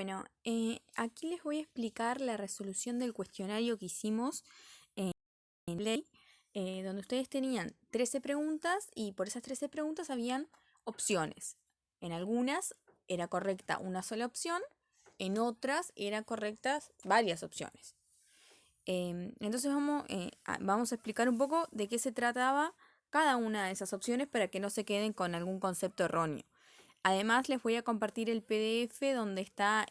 Bueno, aquí les voy a explicar la resolución del cuestionario que hicimos en ley, donde ustedes tenían 13 preguntas y por esas 13 preguntas habían opciones. En algunas era correcta una sola opción, en otras eran correctas varias opciones. Entonces vamos a explicar un poco de qué se trataba cada una de esas opciones para que no se queden con algún concepto erróneo. Además, les voy a compartir el PDF donde está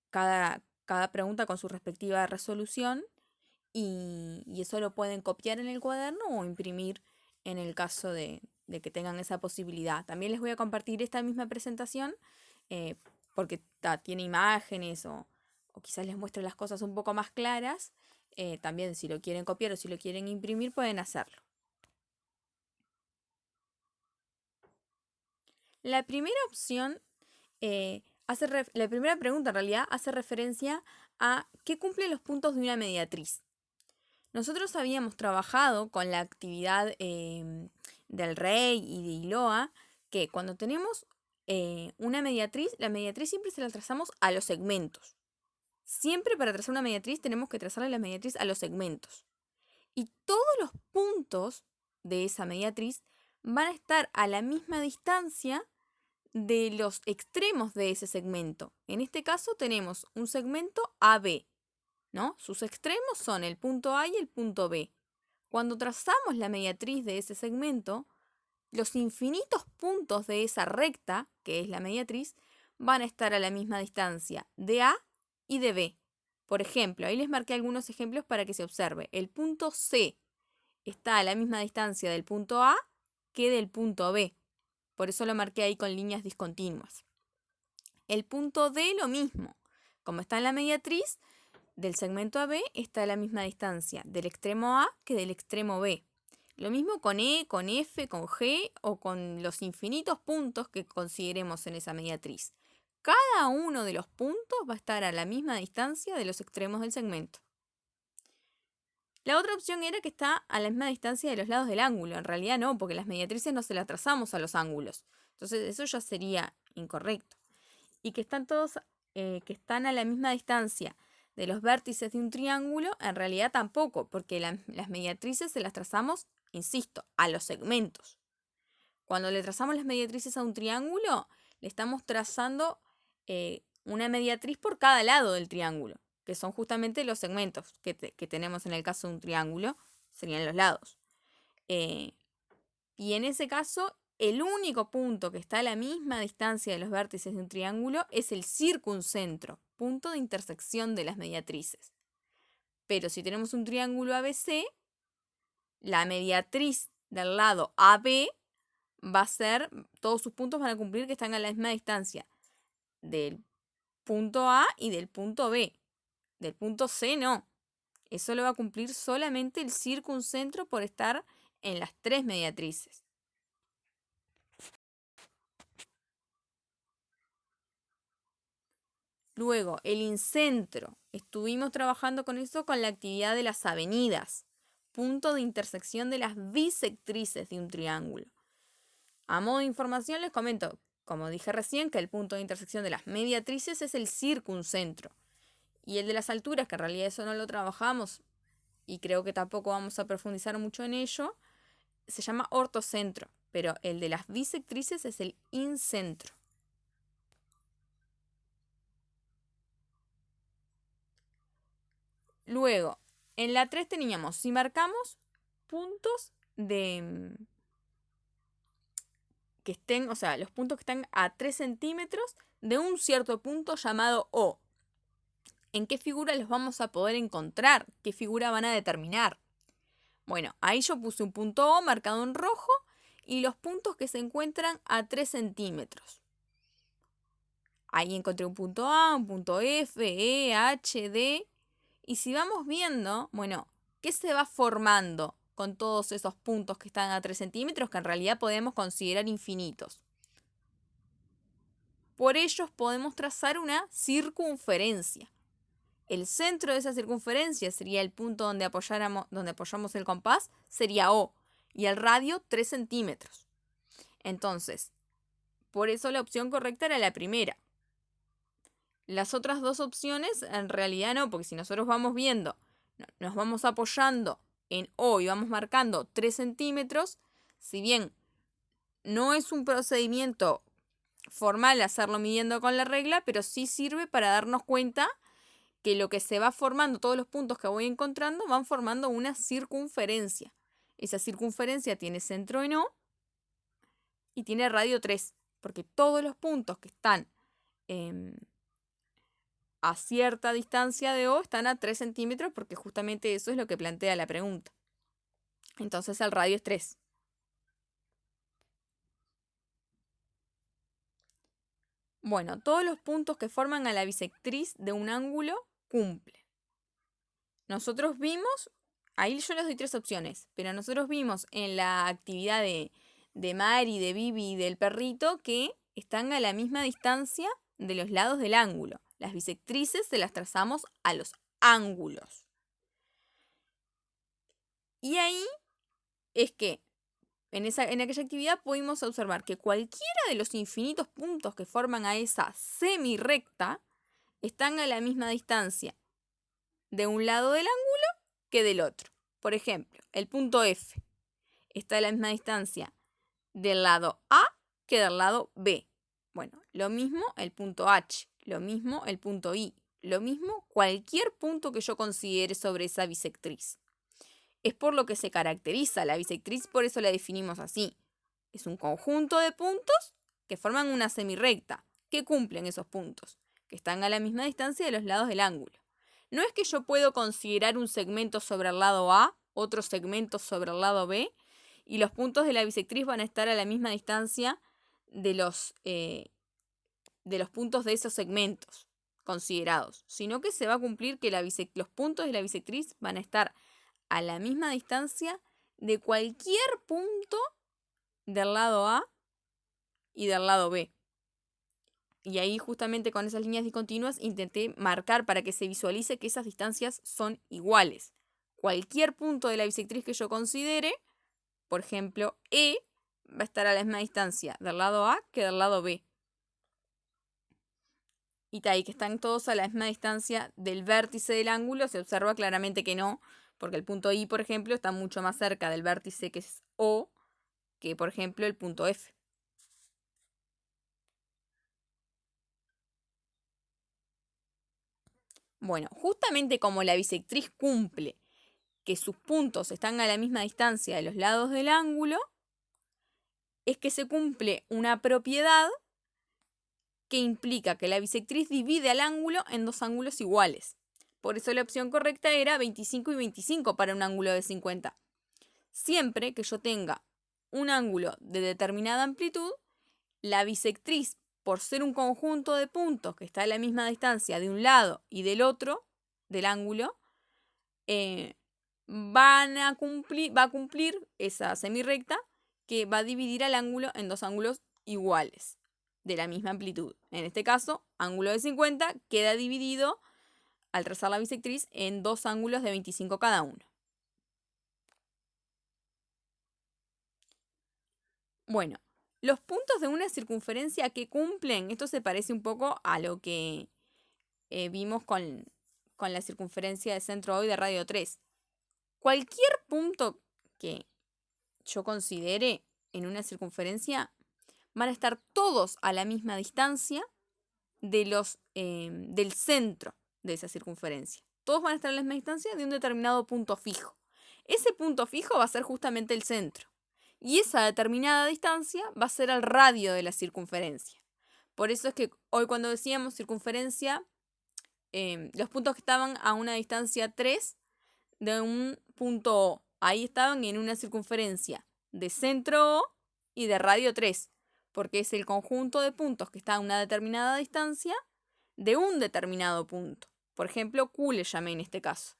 cada pregunta con su respectiva resolución y eso lo pueden copiar en el cuaderno o imprimir en el caso de que tengan esa posibilidad. También les voy a compartir esta misma presentación porque tiene imágenes o quizás les muestre las cosas un poco más claras. También si lo quieren copiar o si lo quieren imprimir pueden hacerlo. La primera opción, la primera pregunta en realidad hace referencia a qué cumplen los puntos de una mediatriz. Nosotros habíamos trabajado con la actividad del rey y de Iloa, que cuando tenemos una mediatriz, la mediatriz siempre se la trazamos a los segmentos. Siempre para trazar una mediatriz tenemos que trazarle la mediatriz a los segmentos. Y todos los puntos de esa mediatriz van a estar a la misma distancia de los extremos de ese segmento. En este caso tenemos un segmento AB, ¿no? Sus extremos son el punto A y el punto B. Cuando trazamos la mediatriz de ese segmento, los infinitos puntos de esa recta, que es la mediatriz, van a estar a la misma distancia de A y de B. Por ejemplo, ahí les marqué algunos ejemplos para que se observe. El punto C está a la misma distancia del punto A que del punto B. Por eso lo marqué ahí con líneas discontinuas. El punto D lo mismo. Como está en la mediatriz del segmento AB, está a la misma distancia del extremo A que del extremo B. Lo mismo con E, con F, con G o con los infinitos puntos que consideremos en esa mediatriz. Cada uno de los puntos va a estar a la misma distancia de los extremos del segmento. La otra opción era que está a la misma distancia de los lados del ángulo. En realidad no, porque las mediatrices no se las trazamos a los ángulos. Entonces eso ya sería incorrecto. Y que están todos, que están a la misma distancia de los vértices de un triángulo, en realidad tampoco, porque las mediatrices se las trazamos, insisto, a los segmentos. Cuando le trazamos las mediatrices a un triángulo, le estamos trazando una mediatriz por cada lado del triángulo, que son justamente los segmentos que tenemos en el caso de un triángulo, serían los lados. Y en ese caso, el único punto que está a la misma distancia de los vértices de un triángulo es el circuncentro, punto de intersección de las mediatrices. Pero si tenemos un triángulo ABC, la mediatriz del lado AB va a ser, todos sus puntos van a cumplir que están a la misma distancia del punto A y del punto B. Del punto C no. Eso lo va a cumplir solamente el circuncentro por estar en las tres mediatrices. Luego, el incentro. Estuvimos trabajando con eso con la actividad de las avenidas. Punto de intersección de las bisectrices de un triángulo. A modo de información les comento, como dije recién, que el punto de intersección de las mediatrices es el circuncentro. Y el de las alturas, que en realidad eso no lo trabajamos y creo que tampoco vamos a profundizar mucho en ello, se llama ortocentro, pero el de las bisectrices es el incentro. Luego, en la 3 teníamos, si marcamos puntos que estén, o sea, los puntos que están a 3 centímetros de un cierto punto llamado O. ¿En qué figura los vamos a poder encontrar? ¿Qué figura van a determinar? Bueno, ahí yo puse un punto O marcado en rojo y los puntos que se encuentran a 3 centímetros. Ahí encontré un punto A, un punto F, E, H, D. Y si vamos viendo, bueno, ¿qué se va formando con todos esos puntos que están a 3 centímetros que en realidad podemos considerar infinitos? Por ellos podemos trazar una circunferencia. El centro de esa circunferencia sería el punto donde apoyamos el compás, sería O, y el radio 3 centímetros. Entonces, por eso la opción correcta era la primera. las otras dos opciones en realidad no, porque si nosotros vamos viendo, nos vamos apoyando en O y vamos marcando 3 centímetros, si bien no es un procedimiento formal hacerlo midiendo con la regla, pero sí sirve para darnos cuenta que lo que se va formando, todos los puntos que voy encontrando, van formando una circunferencia. Esa circunferencia tiene centro en O y tiene radio 3, porque todos los puntos que están a cierta distancia de O están a 3 centímetros, porque justamente eso es lo que plantea la pregunta. Entonces el radio es 3. Bueno, todos los puntos que forman a la bisectriz de un ángulo cumplen. Nosotros vimos, ahí yo les doy 3 opciones, pero nosotros vimos en la actividad de Mari, de Vivi y del perrito que están a la misma distancia de los lados del ángulo. Las bisectrices se las trazamos a los ángulos. Y ahí es que en aquella actividad pudimos observar que cualquiera de los infinitos puntos que forman a esa semirrecta están a la misma distancia de un lado del ángulo que del otro. Por ejemplo, el punto F está a la misma distancia del lado A que del lado B. Bueno, lo mismo el punto H, lo mismo el punto I, lo mismo cualquier punto que yo considere sobre esa bisectriz. Es por lo que se caracteriza la bisectriz, por eso la definimos así. Es un conjunto de puntos que forman una semirrecta. ¿Qué cumplen esos puntos? Que están a la misma distancia de los lados del ángulo. No es que yo puedo considerar un segmento sobre el lado A, otro segmento sobre el lado B, y los puntos de la bisectriz van a estar a la misma distancia de los puntos de esos segmentos considerados, sino que se va a cumplir que los puntos de la bisectriz van a estar a la misma distancia de cualquier punto del lado A y del lado B. Y ahí justamente con esas líneas discontinuas intenté marcar para que se visualice que esas distancias son iguales. Cualquier punto de la bisectriz que yo considere, por ejemplo, E, va a estar a la misma distancia del lado A que del lado B. Y ahí que están todos a la misma distancia del vértice del ángulo, se observa claramente que no, porque el punto I, por ejemplo, está mucho más cerca del vértice que es O que, por ejemplo, el punto F. Bueno, justamente como la bisectriz cumple que sus puntos están a la misma distancia de los lados del ángulo, es que se cumple una propiedad que implica que la bisectriz divide al ángulo en dos ángulos iguales. Por eso la opción correcta era 25 y 25 para un ángulo de 50. Siempre que yo tenga un ángulo de determinada amplitud, la bisectriz, por ser un conjunto de puntos que está a la misma distancia de un lado y del otro del ángulo, va a cumplir esa semirrecta que va a dividir al ángulo en dos ángulos iguales, de la misma amplitud. En este caso, ángulo de 50 queda dividido, al trazar la bisectriz, en dos ángulos de 25 cada uno. Bueno, los puntos de una circunferencia que cumplen, esto se parece un poco a lo que vimos con la circunferencia de centro O y de radio 3. Cualquier punto que yo considere en una circunferencia van a estar todos a la misma distancia del centro de esa circunferencia. Todos van a estar a la misma distancia de un determinado punto fijo. Ese punto fijo va a ser justamente el centro. Y esa determinada distancia va a ser el radio de la circunferencia. Por eso es que hoy cuando decíamos circunferencia, los puntos que estaban a una distancia 3 de un punto O, ahí estaban en una circunferencia de centro O y de radio 3, porque es el conjunto de puntos que está a una determinada distancia de un determinado punto. Por ejemplo, Q le llamé en este caso.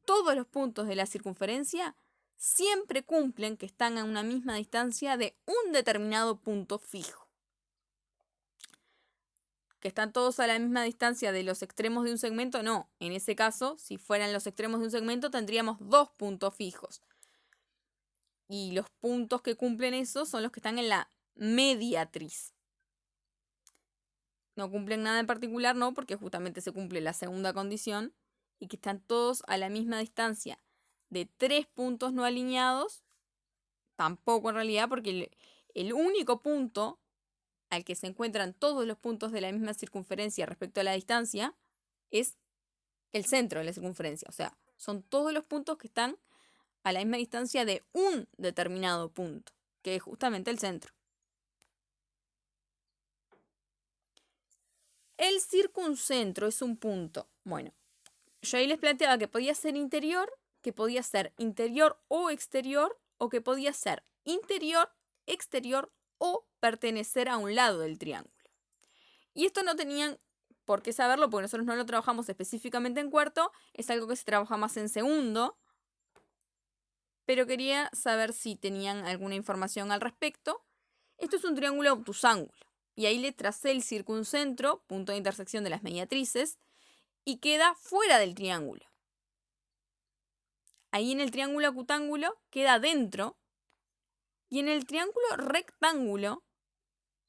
Todos los puntos de la circunferencia siempre cumplen que están a una misma distancia de un determinado punto fijo. Que están todos a la misma distancia de los extremos de un segmento, no. En ese caso, si fueran los extremos de un segmento, tendríamos dos puntos fijos. Y los puntos que cumplen eso son los que están en la mediatriz. no cumplen nada en particular, no, porque justamente se cumple la segunda condición y que están todos a la misma distancia de 3 puntos no alineados, tampoco en realidad, porque el único punto al que se encuentran todos los puntos de la misma circunferencia respecto a la distancia es el centro de la circunferencia. O sea, son todos los puntos que están a la misma distancia de un determinado punto, que es justamente el centro. El circuncentro es un punto. Bueno, yo ahí les planteaba que podía ser interior o exterior, o que podía ser interior, exterior o pertenecer a un lado del triángulo. Y esto no tenían por qué saberlo porque nosotros no lo trabajamos específicamente en cuarto, es algo que se trabaja más en segundo, pero quería saber si tenían alguna información al respecto. Esto es un triángulo obtusángulo, y ahí le tracé el circuncentro, punto de intersección de las mediatrices, y queda fuera del triángulo. Ahí en el triángulo acutángulo queda dentro, y en el triángulo rectángulo,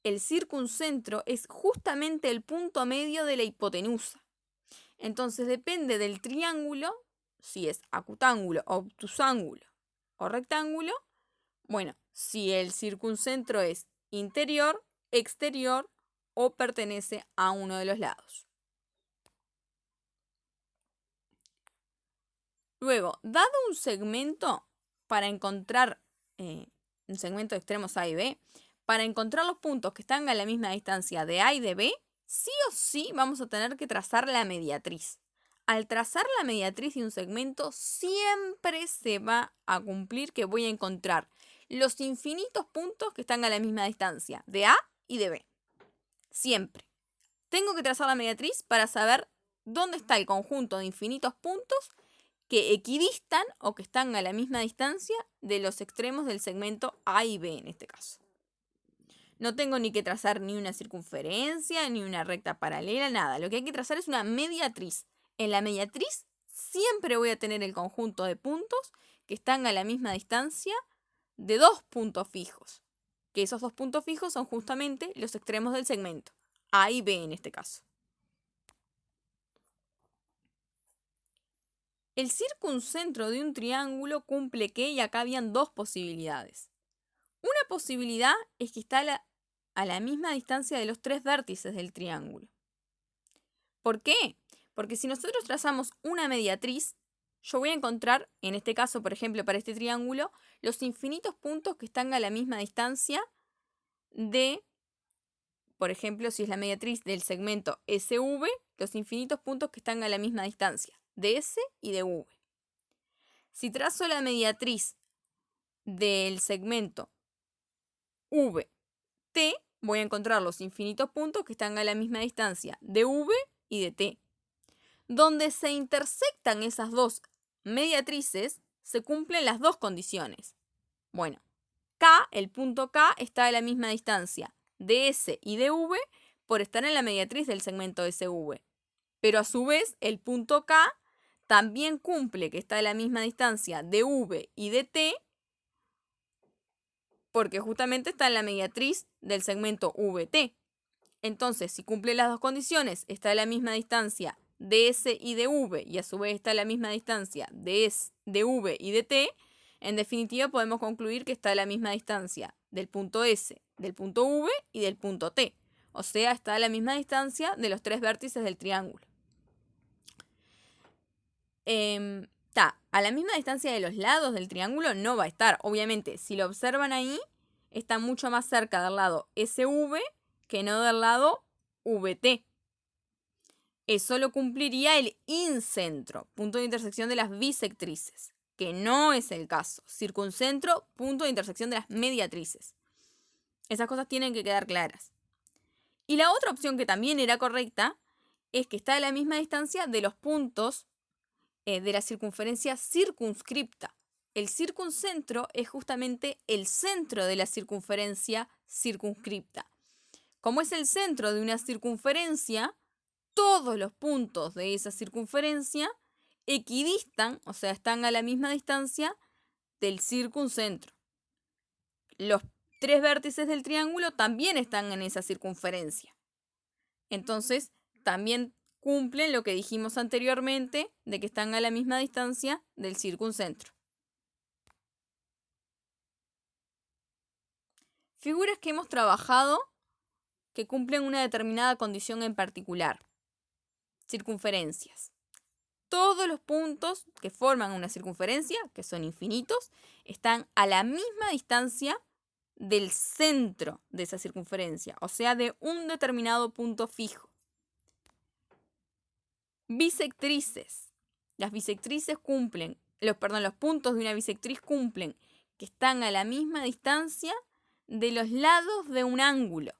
el circuncentro es justamente el punto medio de la hipotenusa. Entonces depende del triángulo, si es acutángulo, obtusángulo o rectángulo. Bueno, si el circuncentro es interior, exterior o pertenece a uno de los lados. Luego, dado un segmento para encontrar un segmento de extremos A y B, para encontrar los puntos que están a la misma distancia de A y de B, sí o sí vamos a tener que trazar la mediatriz. Al trazar la mediatriz de un segmento, siempre se va a cumplir que voy a encontrar los infinitos puntos que están a la misma distancia de A y de B. Siempre. Tengo que trazar la mediatriz para saber dónde está el conjunto de infinitos puntos que equidistan o que están a la misma distancia de los extremos del segmento A y B en este caso. No tengo ni que trazar ni una circunferencia, ni una recta paralela, nada. Lo que hay que trazar es una mediatriz. En la mediatriz siempre voy a tener el conjunto de puntos que están a la misma distancia de 2 puntos fijos. Que esos 2 puntos fijos son justamente los extremos del segmento, A y B en este caso. El circuncentro de un triángulo cumple que, y acá habían 2 posibilidades. Una posibilidad es que está a la misma distancia de los 3 vértices del triángulo. ¿Por qué? Porque si nosotros trazamos una mediatriz, yo voy a encontrar, en este caso, por ejemplo, para este triángulo, los infinitos puntos que están a la misma distancia de, por ejemplo, si es la mediatriz del segmento SV, los infinitos puntos que están a la misma distancia de S y de V. Si trazo la mediatriz del segmento VT, voy a encontrar los infinitos puntos que están a la misma distancia de V y de T. Donde se intersectan esas dos mediatrices, se cumplen las 2 condiciones. Bueno, K, el punto K, está a la misma distancia de S y de V por estar en la mediatriz del segmento SV. Pero a su vez, el punto K también cumple que está a la misma distancia de V y de T porque justamente está en la mediatriz del segmento VT. Entonces, si cumple las 2 condiciones, está a la misma distancia de S y de V y a su vez está a la misma distancia de V y de T, en definitiva podemos concluir que está a la misma distancia del punto S, del punto V y del punto T. O sea, está a la misma distancia de los 3 vértices del triángulo. A la misma distancia de los lados del triángulo no va a estar. Obviamente, si lo observan ahí, está mucho más cerca del lado SV que no del lado VT. Eso lo cumpliría el incentro, punto de intersección de las bisectrices, que no es el caso. Circuncentro, punto de intersección de las mediatrices. Esas cosas tienen que quedar claras. Y la otra opción que también era correcta es que está a la misma distancia de los puntos de la circunferencia circunscripta. El circuncentro es justamente el centro de la circunferencia circunscripta. Como es el centro de una circunferencia, todos los puntos de esa circunferencia equidistan, o sea, están a la misma distancia del circuncentro. Los 3 vértices del triángulo también están en esa circunferencia. Entonces, también cumplen lo que dijimos anteriormente de que están a la misma distancia del circuncentro. Figuras que hemos trabajado que cumplen una determinada condición en particular. Circunferencias. Todos los puntos que forman una circunferencia, que son infinitos, están a la misma distancia del centro de esa circunferencia, o sea, de un determinado punto fijo. Bisectrices. Las bisectrices cumplen, los puntos de una bisectriz cumplen que están a la misma distancia de los lados de un ángulo.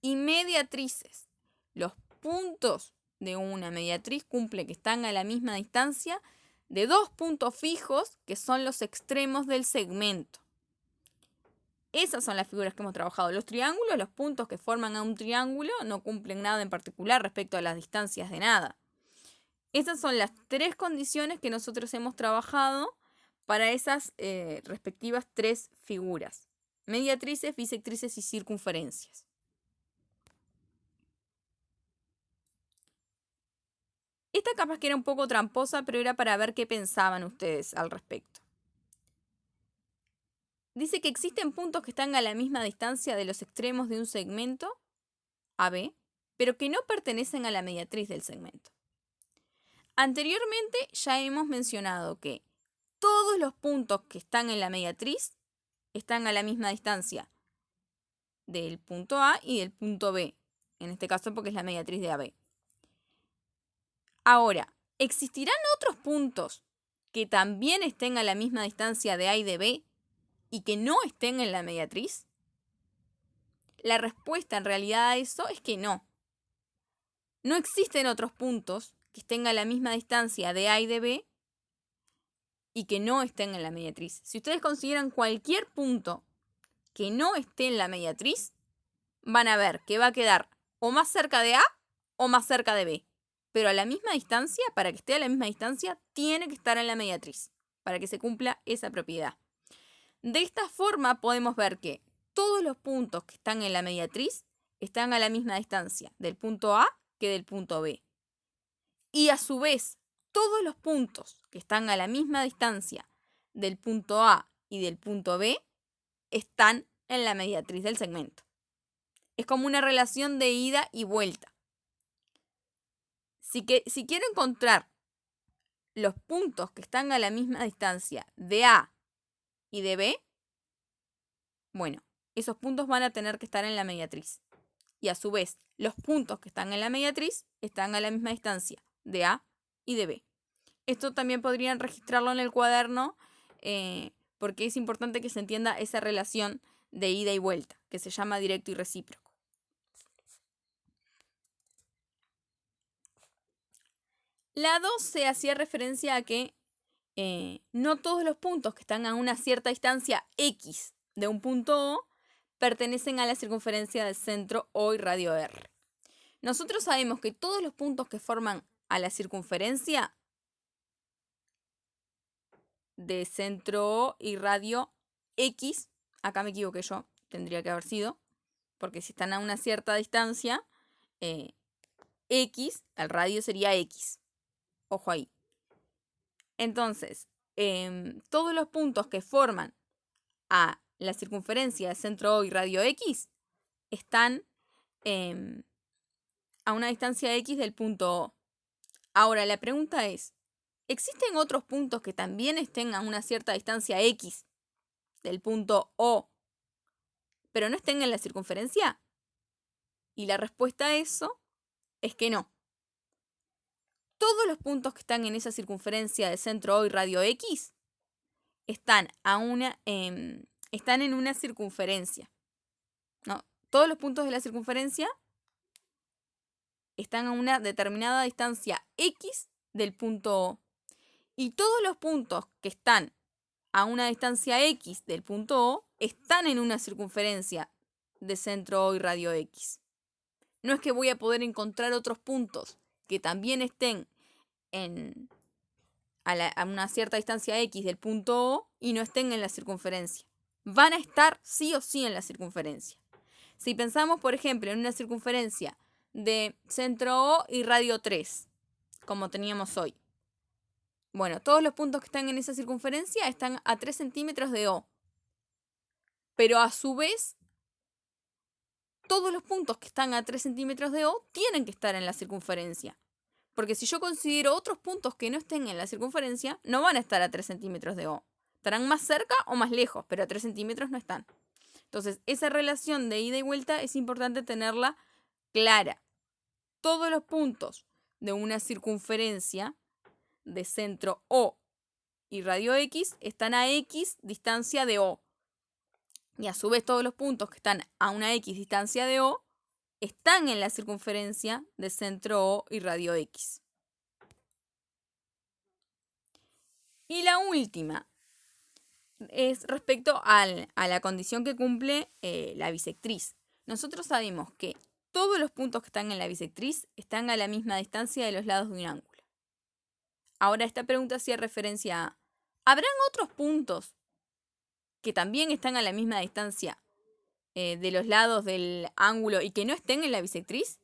Y mediatrices. Los puntos de una mediatriz cumplen que están a la misma distancia de dos puntos fijos que son los extremos del segmento. Esas son las figuras que hemos trabajado. Los triángulos, los puntos que forman a un triángulo, no cumplen nada en particular respecto a las distancias de nada. Esas son las tres condiciones que nosotros hemos trabajado para esas respectivas tres figuras. Mediatrices, bisectrices y circunferencias. Esta capaz que era un poco tramposa, pero era para ver qué pensaban ustedes al respecto. Dice que existen puntos que están a la misma distancia de los extremos de un segmento, AB, pero que no pertenecen a la mediatriz del segmento. Anteriormente ya hemos mencionado que todos los puntos que están en la mediatriz están a la misma distancia del punto A y del punto B, en este caso porque es la mediatriz de AB. Ahora, ¿existirán otros puntos que también estén a la misma distancia de A y de B y que no estén en la mediatriz? La respuesta en realidad a eso es que no. No existen otros puntos que estén a la misma distancia de A y de B y que no estén en la mediatriz. Si ustedes consideran cualquier punto que no esté en la mediatriz, van a ver que va a quedar o más cerca de A o más cerca de B. Pero a la misma distancia, para que esté a la misma distancia, tiene que estar en la mediatriz, para que se cumpla esa propiedad. De esta forma podemos ver que todos los puntos que están en la mediatriz están a la misma distancia del punto A que del punto B. Y a su vez, todos los puntos que están a la misma distancia del punto A y del punto B están en la mediatriz del segmento. Es como una relación de ida y vuelta. Si quiero encontrar los puntos que están a la misma distancia de A y de B, bueno, esos puntos van a tener que estar en la mediatriz. Y a su vez, los puntos que están en la mediatriz están a la misma distancia de A y de B. Esto también podrían registrarlo en el cuaderno porque es importante que se entienda esa relación de ida y vuelta, que se llama directo y recíproco. La 2 se hacía referencia a que no todos los puntos que están a una cierta distancia X de un punto O pertenecen a la circunferencia del centro O y radio R. Nosotros sabemos que todos los puntos que forman a la circunferencia de centro O y radio X, acá me equivoqué yo, tendría que haber sido, porque si están a una cierta distancia, X, el radio sería X. Ojo ahí. Entonces, todos los puntos que forman a la circunferencia de centro O y radio X están a una distancia X del punto O. Ahora, la pregunta es, ¿existen otros puntos que también estén a una cierta distancia X del punto O, pero no estén en la circunferencia? Y la respuesta a eso es que no. Todos los puntos que están en esa circunferencia de centro O y radio X están en una circunferencia. ¿No? Todos los puntos de la circunferencia están a una determinada distancia X del punto O. Y todos los puntos que están a una distancia X del punto O están en una circunferencia de centro O y radio X. No es que voy a poder encontrar otros puntos que también estén a una cierta distancia X del punto O y no estén en la circunferencia. Van a estar sí o sí en la circunferencia. Si pensamos, por ejemplo, en una circunferencia de centro O y radio 3, como teníamos hoy. Bueno, todos los puntos que están en esa circunferencia están a 3 centímetros de O. Pero a su vez, todos los puntos que están a 3 centímetros de O tienen que estar en la circunferencia. Porque si yo considero otros puntos que no estén en la circunferencia, no van a estar a 3 centímetros de O. Estarán más cerca o más lejos, pero a 3 centímetros no están. Entonces, esa relación de ida y vuelta es importante tenerla clara. Todos los puntos de una circunferencia de centro O y radio X están a X distancia de O. Y a su vez todos los puntos que están a una X distancia de O están en la circunferencia de centro O y radio X. Y la última es respecto a la condición que cumple la bisectriz. Nosotros sabemos que todos los puntos que están en la bisectriz están a la misma distancia de los lados de un ángulo. Ahora esta pregunta hacía referencia a, ¿habrán otros puntos que también están a la misma distancia de los lados del ángulo y que no estén en la bisectriz?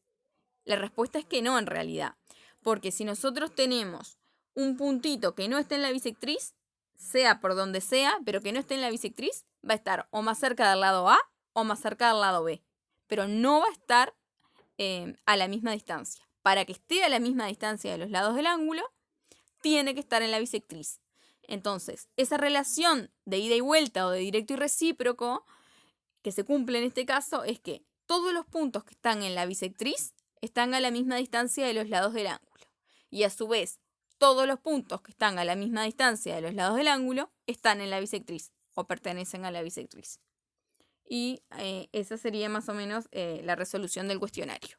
La respuesta es que no en realidad, porque si nosotros tenemos un puntito que no esté en la bisectriz, sea por donde sea, pero que no esté en la bisectriz, va a estar o más cerca del lado A o más cerca del lado B, pero no va a estar a la misma distancia. Para que esté a la misma distancia de los lados del ángulo, tiene que estar en la bisectriz. Entonces, esa relación de ida y vuelta o de directo y recíproco que se cumple en este caso es que todos los puntos que están en la bisectriz están a la misma distancia de los lados del ángulo. Y a su vez, todos los puntos que están a la misma distancia de los lados del ángulo están en la bisectriz o pertenecen a la bisectriz. Y esa sería más o menos la resolución del cuestionario.